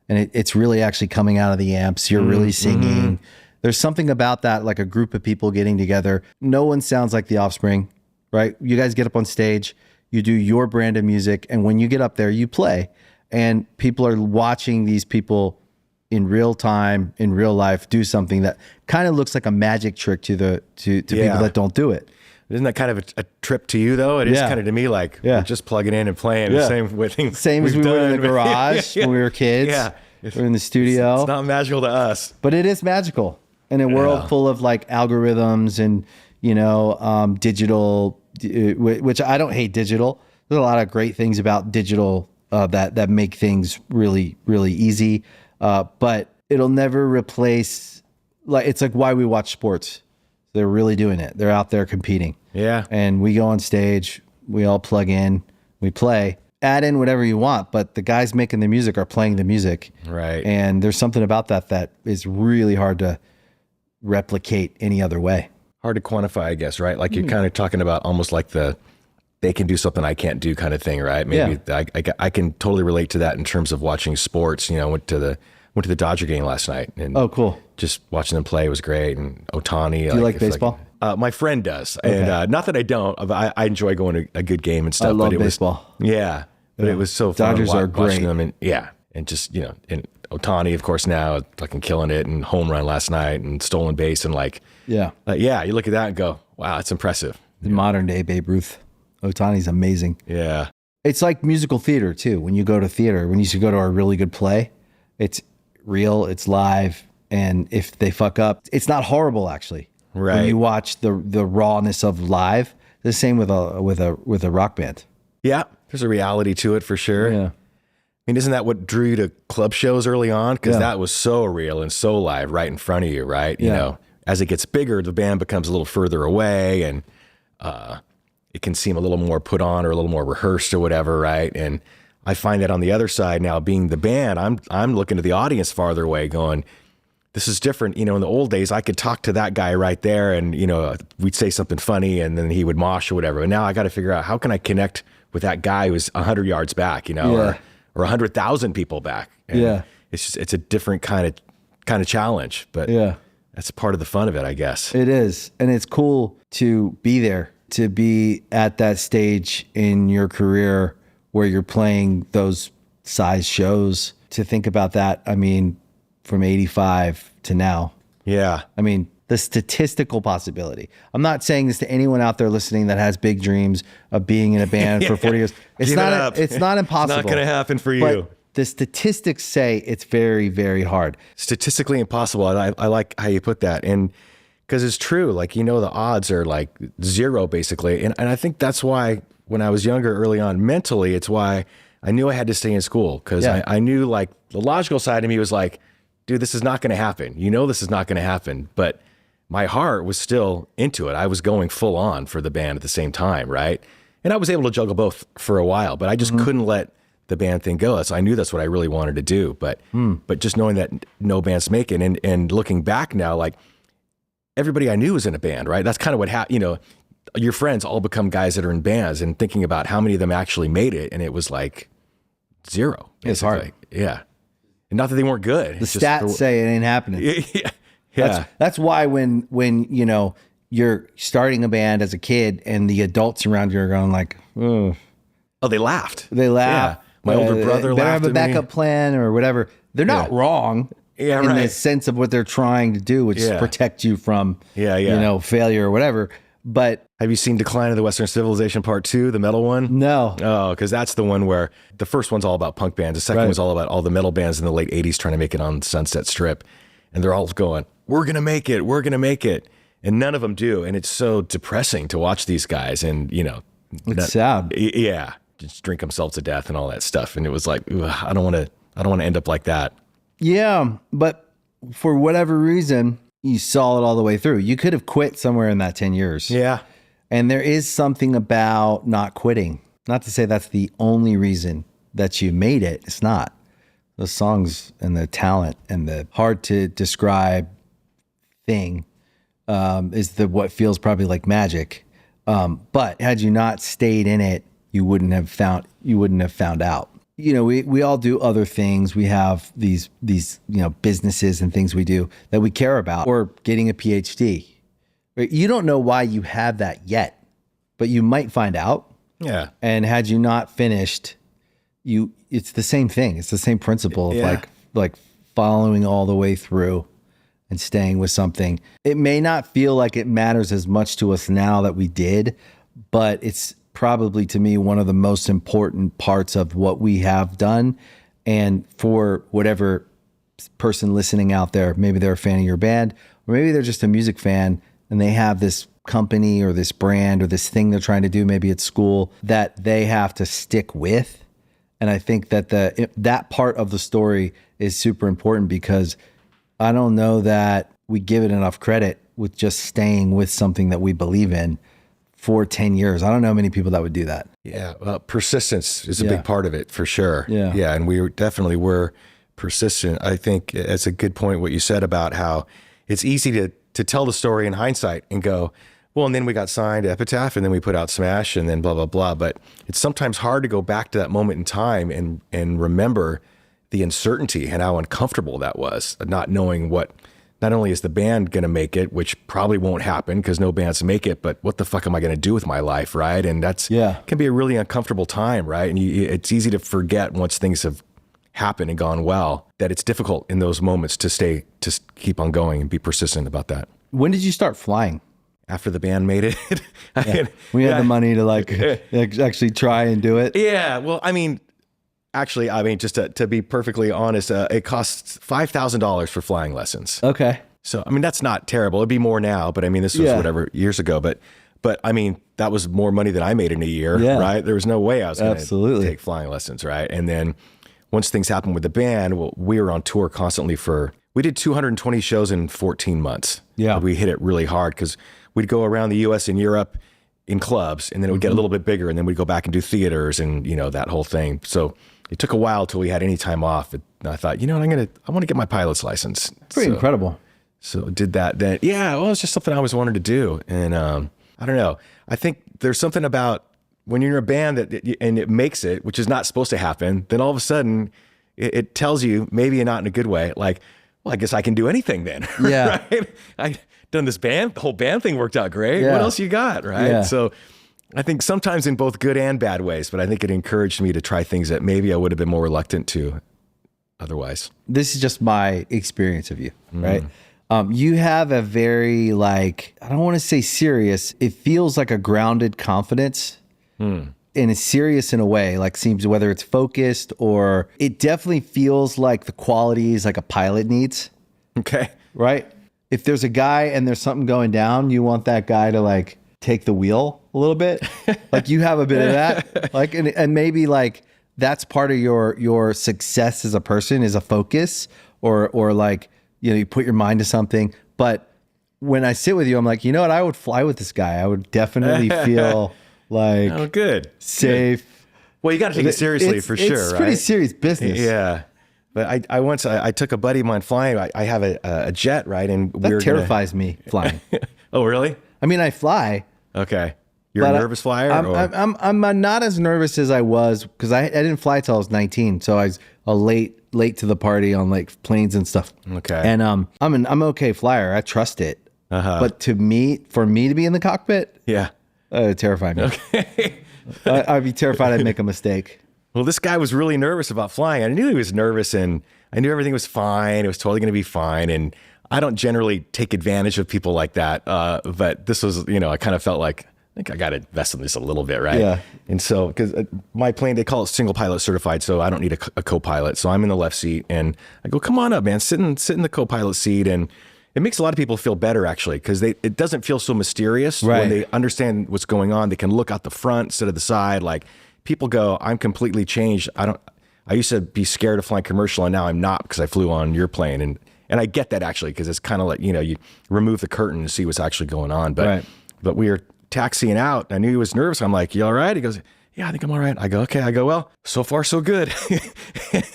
And it's really actually coming out of the amps. You're really singing. There's something about that, like a group of people getting together. No one sounds like the Offspring, right? You guys get up on stage, you do your brand of music, and when you get up there, you play. And people are watching these people in real time, in real life, do something that kind of looks like a magic trick to people that don't do it. Isn't that kind of a trip to you though? It is kind of to me like we're just plugging in and playing the same way things. Same as we were in the garage when we were kids. Yeah. We're in the studio. It's not magical to us. But it is magical in a world full of like algorithms and, digital which I don't hate digital. There's a lot of great things about digital that make things really, really easy. But it'll never replace, like, it's like why we watch sports. They're really doing it. They're out there competing. Yeah. And we go on stage, we all plug in, we play, add in whatever you want, but the guys making the music are playing the music. Right. And there's something about that is really hard to replicate any other way. Hard to quantify, I guess, right? Like you're kind of talking about almost like they can do something I can't do kind of thing, right? Maybe I can totally relate to that in terms of watching sports. You know, went to the Dodger game last night, and Oh, cool. just watching them play was great. And Ohtani. Do you like baseball? My friend does, and not that I don't. I enjoy going to a good game and stuff. I love but baseball. But it was so fun. Dodgers are watching great. them, and just and Ohtani, of course, now fucking killing it, and home run last night, and stolen base, and you look at that and go, wow, it's impressive. The modern day Babe Ruth. Ohtani's amazing. Yeah. It's like musical theater too. When you go to theater, when you should go to a really good play, it's real, it's live, and if they fuck up, it's not horrible actually. Right. When you watch the rawness of live, the same with a rock band. Yeah, there's a reality to it for sure. Yeah. I mean, isn't that what drew you to club shows early on? Because that was so real and so live right in front of you, right? You know, as it gets bigger, the band becomes a little further away, and it can seem a little more put on or a little more rehearsed or whatever, right? And I find that on the other side now, being the band, I'm looking to the audience farther away going, this is different. You know, in the old days, I could talk to that guy right there and, you know, we'd say something funny and then he would mosh or whatever. And now I got to figure out how can I connect with that guy who's 100 yards back, you know, or 100,000 people back. And it's a different kind of challenge, but that's part of the fun of it, I guess. It is. And it's cool to be there, to be at that stage in your career where you're playing those size shows, to think about that. I mean, from 85 to now. Yeah. I mean, the statistical possibility. I'm not saying this to anyone out there listening that has big dreams of being in a band for 40 years. It's not impossible. It's not going to happen for you. But the statistics say it's very, very hard. Statistically impossible. I like how you put that. And because it's true, like, you know, the odds are like zero basically. And I think that's why when I was younger early on, mentally, it's why I knew I had to stay in school. Because I knew, like, the logical side of me was like, dude, this is not going to happen. You know, this is not going to happen. But my heart was still into it. I was going full on for the band at the same time, right? And I was able to juggle both for a while, but I just couldn't let the band thing go. So I knew that's what I really wanted to do. But just knowing that no bands make it, and looking back now, like, everybody I knew was in a band, right? That's kind of what happened. You know, your friends all become guys that are in bands, and thinking about how many of them actually made it, and it was like zero. Basically. It's hard. Yeah. And not that they weren't good. The stats say it ain't happening. Yeah. That's why when you know, you're starting a band as a kid and the adults around you are going like, oh, they laughed. They laugh. Yeah. My older brother better laughed have a at backup me. plan or whatever. They're not wrong. Yeah, in right. the sense of what they're trying to do, which is protect you from you know, failure or whatever. But have you seen Decline of the Western Civilization Part 2, the metal one? No. Oh, because that's the one where the first one's all about punk bands. The second was all about all the metal bands in the late 80s trying to make it on Sunset Strip. And they're all going, we're going to make it. We're going to make it. And none of them do. And it's so depressing to watch these guys. And, you know. It's sad. Yeah. Just drink themselves to death and all that stuff. And it was like, I don't want to end up like that. Yeah. But for whatever reason, you saw it all the way through. You could have quit somewhere in that 10 years. Yeah. And there is something about not quitting. Not to say that's the only reason that you made it. It's not. The songs and the talent and the hard to describe thing is what feels probably like magic. But had you not stayed in it, you wouldn't have found out. You know, we all do other things. We have these, you know, businesses and things we do that we care about, or getting a PhD. Right? You don't know why you have that yet, but you might find out. Yeah. And had you not finished, it's the same thing. It's the same principle of like following all the way through and staying with something. It may not feel like it matters as much to us now that we did, but it's probably, to me, one of the most important parts of what we have done. And for whatever person listening out there, maybe they're a fan of your band, or maybe they're just a music fan and they have this company or this brand or this thing they're trying to do, maybe it's school, that they have to stick with. And I think that that part of the story is super important, because I don't know that we give it enough credit with just staying with something that we believe in for 10 years. I don't know many people that would do that. Yeah. Well, persistence is a big part of it for sure. Yeah. Yeah. And we definitely were persistent. I think it's a good point what you said about how it's easy to tell the story in hindsight and go, well, and then we got signed to Epitaph, and then we put out Smash, and then blah, blah, blah. But it's sometimes hard to go back to that moment in time and remember the uncertainty and how uncomfortable that was, not knowing what, not only is the band going to make it, which probably won't happen because no bands make it, but what the fuck am I going to do with my life, right? And that's can be a really uncomfortable time, right? And it's easy to forget once things have happened and gone well, that it's difficult in those moments to keep on going and be persistent about that. When did you start flying? After the band made it. We had the money to actually try and do it. Yeah. Well, actually, just to be perfectly honest, it costs $5,000 for flying lessons. Okay. So, that's not terrible. It'd be more now, but this was whatever years ago. But that was more money than I made in a year, right? There was no way I was going to take flying lessons, right? And then once things happened with the band, we were on tour constantly we did 220 shows in 14 months. Yeah. We hit it really hard because we'd go around the US and Europe in clubs, and then it would get a little bit bigger, and then we'd go back and do theaters and, that whole thing. So it took a while till we had any time off. And I thought, I want to get my pilot's license. Pretty incredible. So did that then. Yeah, well, it's just something I always wanted to do. And I don't know. I think there's something about when you're in a band and it makes it, which is not supposed to happen, then all of a sudden it tells you, maybe not in a good way, like, well, I guess I can do anything then. Yeah. Right? I done this band, the whole band thing worked out great. Yeah. What else you got, right? Yeah. So I think sometimes in both good and bad ways, but I think it encouraged me to try things that maybe I would have been more reluctant to otherwise. This is just my experience of you, right? You have a very, I don't want to say serious, it feels like a grounded confidence. And it's serious in a way, seems whether it's focused or it definitely feels like the qualities like a pilot needs. Okay. Right? If there's a guy and there's something going down, you want that guy to take the wheel a little bit. You have a bit of that. And maybe that's part of your success as a person is a focus or you put your mind to something. But when I sit with you, I'm like, you know what? I would fly with this guy. I would definitely feel good, safe. Good. Well, you got to take it seriously for sure. It's right? pretty serious business. Yeah. But I once took a buddy of mine flying. I have a jet, right? And that terrifies me flying. Oh, really? I fly. Okay. You're a nervous flyer? I'm not as nervous as I was because I didn't fly till I was 19. So I was late to the party on planes and stuff. Okay. And I'm an okay flyer. I trust it. But for me to be in the cockpit, it terrified me. Okay. I'd be terrified I'd make a mistake. Well, this guy was really nervous about flying. I knew he was nervous, and I knew everything was fine. It was totally going to be fine. And I don't generally take advantage of people like that. But this was, I kind of felt like, I think I got to invest in this a little bit, right? Yeah. And so, because my plane, they call it single pilot certified, so I don't need a co-pilot. So I'm in the left seat, and I go, come on up, man, sit in the co-pilot seat. And it makes a lot of people feel better, actually, because it doesn't feel so mysterious. Right. When they understand what's going on. They can look out the front instead of the side. People go, I'm completely changed. I used to be scared of flying commercial, and now I'm not because I flew on your plane. And I get that, actually, because it's kind of you remove the curtain and see what's actually going on. But we were taxiing out. I knew he was nervous. I'm like, you all right? He goes, yeah, I think I'm all right. I go, okay. I go, well, so far so good.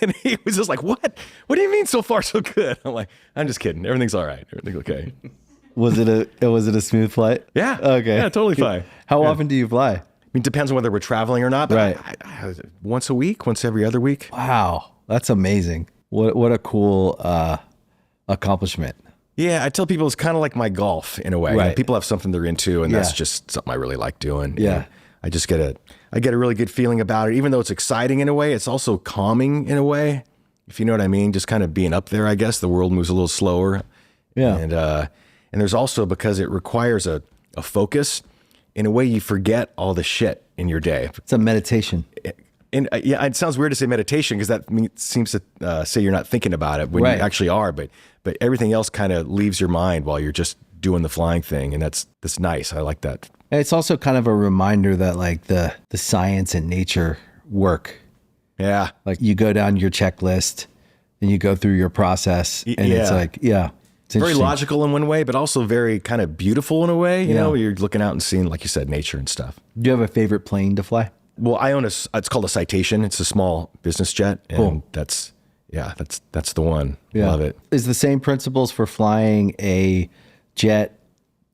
And he was just like, what? What do you mean so far so good? I'm like, I'm just kidding. Everything's all right. Everything's okay. Was it a smooth flight? Yeah. Okay. Yeah, totally fine. How often do you fly? It depends on whether we're traveling or not. But right. Once a week, once every other week. Wow. That's amazing. What a cool accomplishment. Yeah, I tell people it's kind of like my golf in a way. Right. People have something they're into, and that's just something I really like doing. Yeah. And I get a really good feeling about it. Even though it's exciting in a way, it's also calming in a way, if you know what I mean. Just kind of being up there, I guess. The world moves a little slower. Yeah. And there's also, because it requires a focus, in a way you forget all the shit in your day. It's a meditation. And it sounds weird to say meditation because that seems to say you're not thinking about it when you actually are. But everything else kind of leaves your mind while you're just doing the flying thing. And that's nice. I like that. And it's also kind of a reminder that like the science and nature work. Yeah. Like you go down your checklist and you go through your process and it's like, it's very interesting. logical in one way, but also very kind of beautiful in a way. You Yeah. know, you're looking out and seeing, like you said, nature and stuff. Do you have a favorite plane to fly? Well, I own it's called a Citation. It's a small business jet. And Cool. that's the one. Love it. Is the same principles for flying a jet,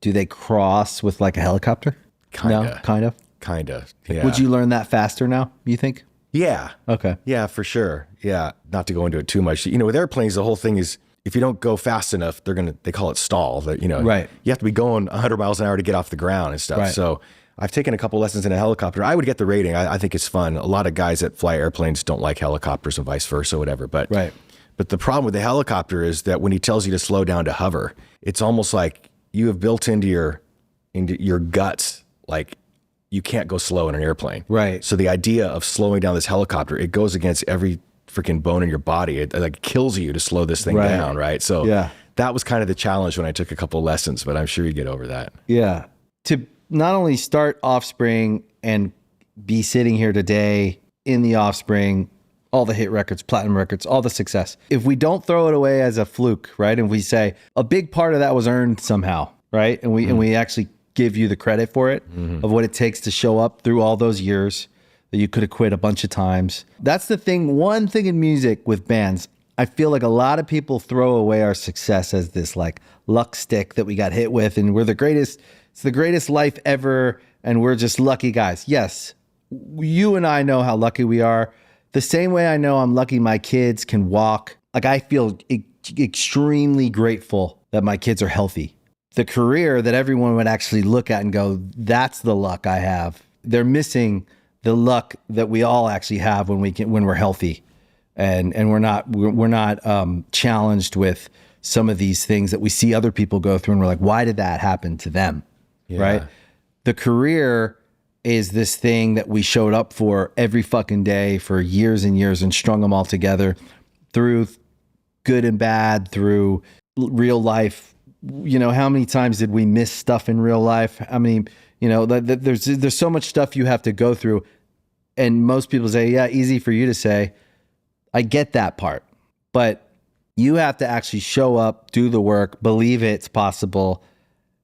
do they cross with like a helicopter? Kinda. No, kind of. Kind of. Yeah. Would you learn that faster now, you think? Yeah. Okay. Yeah, for sure. Yeah. Not to go into it too much. You know, with airplanes, the whole thing is if you don't go fast enough, they call it stall. That, you know, Right. You have to be going 100 miles an hour to get off the ground and stuff. Right. So I've taken a couple lessons in a helicopter. I would get the rating. I think it's fun. A lot of guys that fly airplanes don't like helicopters and vice versa, whatever. But Right. But the problem with the helicopter is that when he tells you to slow down to hover, it's almost like you have built into your guts, like you can't go slow in an airplane. Right. So the idea of slowing down this helicopter, it goes against every freaking bone in your body. It like kills you to slow this thing Right. down, right? So Yeah. that was kind of the challenge when I took a couple lessons, but I'm sure you get over that. Yeah. To not only start Offspring and be sitting here today in the Offspring, all the hit records, platinum records, all the success. If we don't throw it away as a fluke, right? And we say a big part of that was earned somehow, right? And we actually give you the credit for it of what it takes to show up through all those years that you could have quit a bunch of times. That's the thing. One thing in music with bands, I feel like a lot of people throw away our success as this like luck stick that we got hit with and we're the greatest. It's the greatest life ever. And we're just lucky guys. Yes. You and I know how lucky we are. The same way I know I'm lucky my kids can walk. Like I feel extremely grateful that my kids are healthy. The career that everyone would actually look at and go, that's the luck I have. They're missing the luck that we all actually have when we're healthy, and we're not challenged with some of these things that we see other people go through, and we're like, why did that happen to them? Yeah. Right? The career is this thing that we showed up for every fucking day for years and years and strung them all together through good and bad, through real life. You know, how many times did we miss stuff in real life? I mean, you know, there's so much stuff you have to go through. And most people say, yeah, easy for you to say. I get that part. But you have to actually show up, do the work, believe it's possible,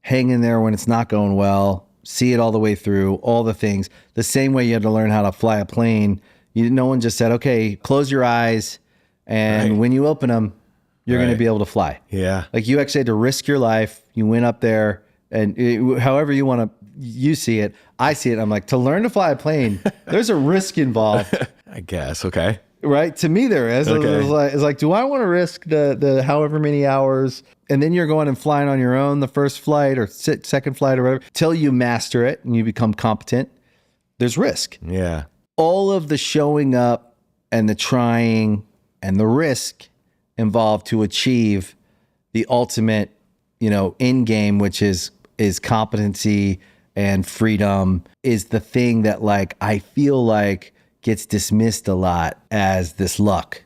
hang in there when it's not going well, see it all the way through, all the things. The same way you had to learn how to fly a plane. No one just said, okay, close your eyes. And when you open them, you're going to be able to fly. Yeah. Like you actually had to risk your life. You went up there and however you see it, I see it. I'm like, to learn to fly a plane, there's a risk involved. I guess. Okay. Right? To me, there is. Okay. It's like, do I want to risk the however many hours? And then you're going and flying on your own the first flight or second flight or whatever, till you master it and you become competent. There's risk. Yeah. All of the showing up and the trying and the risk involved to achieve the ultimate, end game, which is competency and freedom, is the thing that like I feel like gets dismissed a lot as this luck,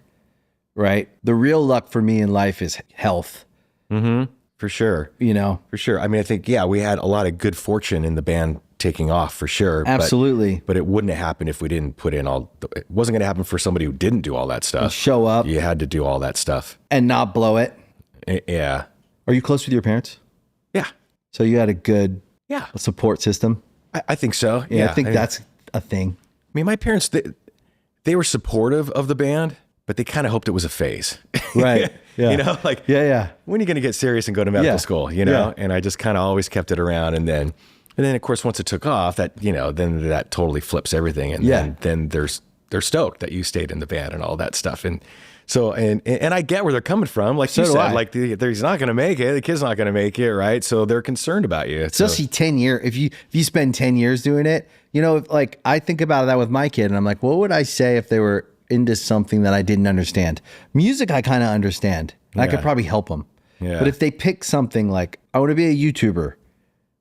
right? The real luck for me in life is health. Mm-hmm. For sure. For sure. I mean, I think, we had a lot of good fortune in the band taking off for sure. Absolutely. But it wouldn't have happened if we didn't put in it wasn't going to happen for somebody who didn't do all that stuff. Show up. You had to do all that stuff. And not blow it. Yeah. Are you close with your parents? Yeah. So you had a good support system? I think so. Yeah. I think that's a thing. I mean, my parents, they were supportive of the band, but they kind of hoped it was a phase. Right. Yeah. Yeah. When are you going to get serious and go to medical school, Yeah. And I just kind of always kept it around. And then of course, once it took off, that, then that totally flips everything. And then they're stoked that you stayed in the band and all that stuff. And so, and I get where they're coming from. Like you said, like he's not going to make it. The kid's not going to make it. Right. So they're concerned about you. Especially 10 years. If you spend 10 years doing it, like I think about that with my kid and I'm like, what would I say if they were into something that I didn't understand? Music, I kind of understand. And I could probably help them. Yeah. But if they pick something like, I want to be a YouTuber,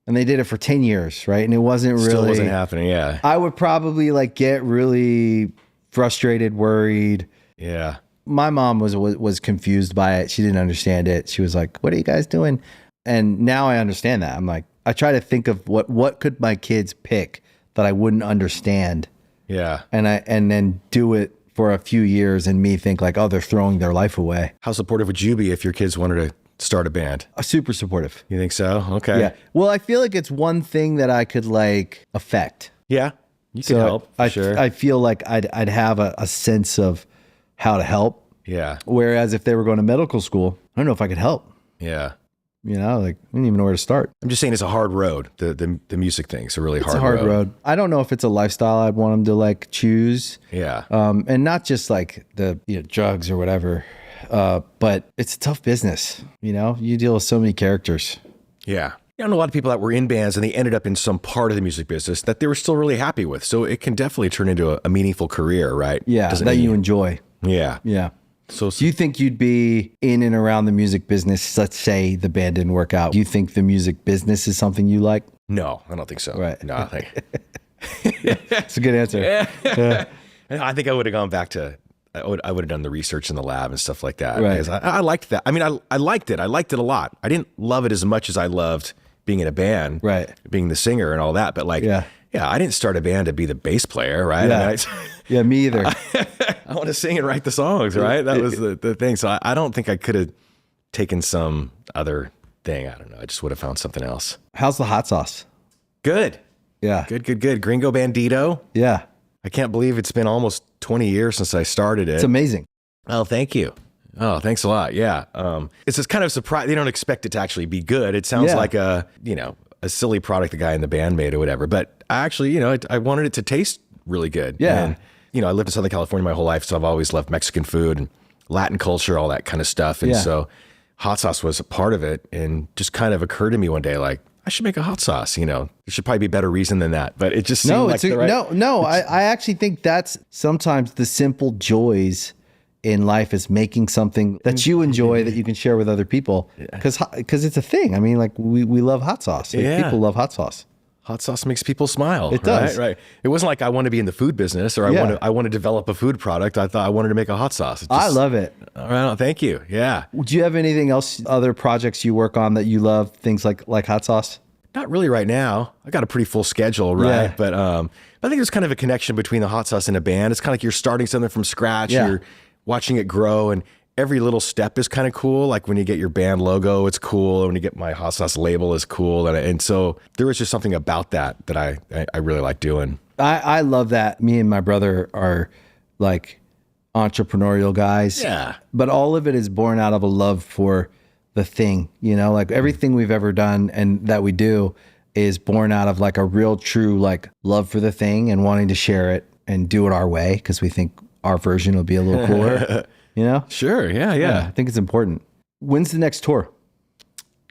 and they did it for 10 years, right? And it wasn't Still really wasn't happening. Yeah. I would probably like get really frustrated, worried. Yeah. My mom was confused by it. She didn't understand it. She was like, what are you guys doing? And now I understand that. I'm like, I try to think of what could my kids pick that I wouldn't understand. Yeah. And then do it for a few years and me think like, oh, they're throwing their life away. How supportive would you be if your kids wanted to start a band? Super supportive. You think so? Okay. Yeah. Well, I feel like it's one thing that I could like affect. Yeah. You can help. Sure. I feel like I'd have a sense of how to help. Yeah. Whereas if they were going to medical school, I don't know if I could help. Yeah. Like, I didn't even know where to start. I'm just saying it's a hard road. The music thing is a really It's a hard road. I don't know if it's a lifestyle I'd want them to like choose. Yeah. And not just like the drugs or whatever. But it's a tough business. You deal with so many characters. Yeah. I know a lot of people that were in bands and they ended up in some part of the music business that they were still really happy with. So it can definitely turn into a meaningful career, right? Yeah. That you enjoy. Yeah. Yeah. So do you think you'd be in and around the music business? Let's say the band didn't work out. Do you think the music business is something you like? No, I don't think so. Right. No, I think it's a good answer. Yeah. I think I would have gone back to, I would have done the research in the lab and stuff like that. Right. Because I liked that. I mean, I liked it. I liked it a lot. I didn't love it as much as I loved being in a band, right? Being the singer and all that. But like, yeah, I didn't start a band to be the bass player, right? Yeah, yeah, me either. I want to sing and write the songs, right? That was the thing. So I don't think I could have taken some other thing. I don't know. I just would have found something else. How's the hot sauce? Good. Yeah. Good. Gringo Bandido. Yeah. I can't believe it's been almost 20 years since I started it. It's amazing. Oh, thank you. Oh, thanks a lot. Yeah. It's just kind of surprised. They don't expect it to actually be good. It sounds like a silly product the guy in the band made or whatever. But I actually, I wanted it to taste really good. Yeah. And, I lived in Southern California my whole life, so I've always loved Mexican food and Latin culture, all that kind of stuff. And so hot sauce was a part of it, and just kind of occurred to me one day, like, I should make a hot sauce. There should probably be a better reason than that. But it just seemed I actually think that's sometimes the simple joys in life is making something that you enjoy that you can share with other people. Because it's a thing. I mean, like we love hot sauce. Like, people love hot sauce. Hot sauce makes people smile. It does. Right. It wasn't like I want to be in the food business or I want to develop a food product. I thought I wanted to make a hot sauce. I love it. All right. Thank you. Yeah. Do you have anything else, other projects you work on that you love, things like hot sauce? Not really right now. I got a pretty full schedule, right? Yeah. But I think there's kind of a connection between the hot sauce and a band. It's kind of like you're starting something from scratch. Yeah. You're watching it grow, and every little step is kind of cool. Like when you get your band logo, it's cool. When you get my hot sauce label, is cool. And so there was just something about that I really like doing. I love that. Me and my brother are like entrepreneurial guys. Yeah. But all of it is born out of a love for the thing, like everything we've ever done and that we do is born out of like a real true like love for the thing and wanting to share it and do it our way because we think our version will be a little cooler. Sure. Yeah. I think it's important. When's the next tour?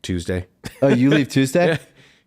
Tuesday. Oh, you leave Tuesday?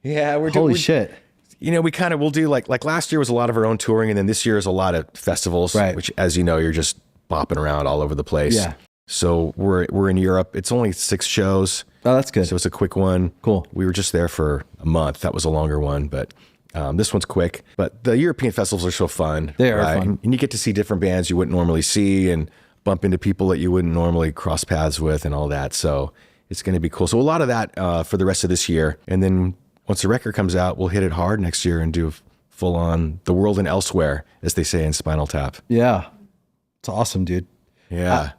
Yeah. Holy shit. We'll do like last year was a lot of our own touring, and then this year is a lot of festivals, right? Which, as you know, you're just bopping around all over the place. Yeah. So we're in Europe. It's only 6 shows. Oh, that's good. So it's a quick one. Cool. We were just there for a month. That was a longer one, but this one's quick. But the European festivals are so fun. They are fun. And you get to see different bands you wouldn't normally see and bump into people that you wouldn't normally cross paths with and all that. So it's going to be cool. So a lot of that for the rest of this year. And then once the record comes out, we'll hit it hard next year and do full on the world and elsewhere, as they say in Spinal Tap. Yeah. It's awesome, dude. Yeah.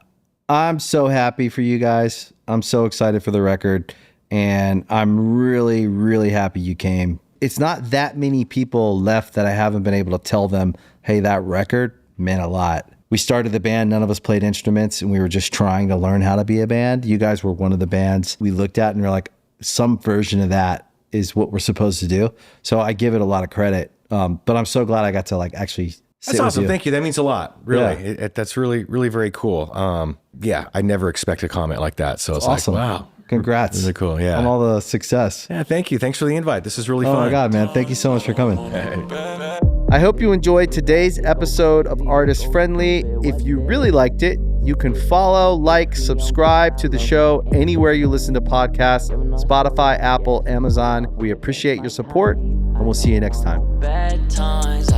I'm so happy for you guys. I'm so excited for the record, and I'm really, really happy you came. It's not that many people left that I haven't been able to tell them, hey, that record meant a lot. We started the band, none of us played instruments, and we were just trying to learn how to be a band. You guys were one of the bands we looked at and we're like, some version of that is what we're supposed to do. So I give it a lot of credit. But I'm so glad I got to like actually That's awesome. Thank you. That means a lot. Really. Yeah. That's really, really very cool. I never expect a comment like that. So it's awesome. Like, wow. Congrats. Really cool. Yeah. On all the success. Yeah. Thank you. Thanks for the invite. This is really fun. Oh my God, man. Thank you so much for coming. I hope you enjoyed today's episode of Artist Friendly. If you really liked it, you can follow, like, subscribe to the show anywhere you listen to podcasts, Spotify, Apple, Amazon. We appreciate your support, and we'll see you next time. Bad times.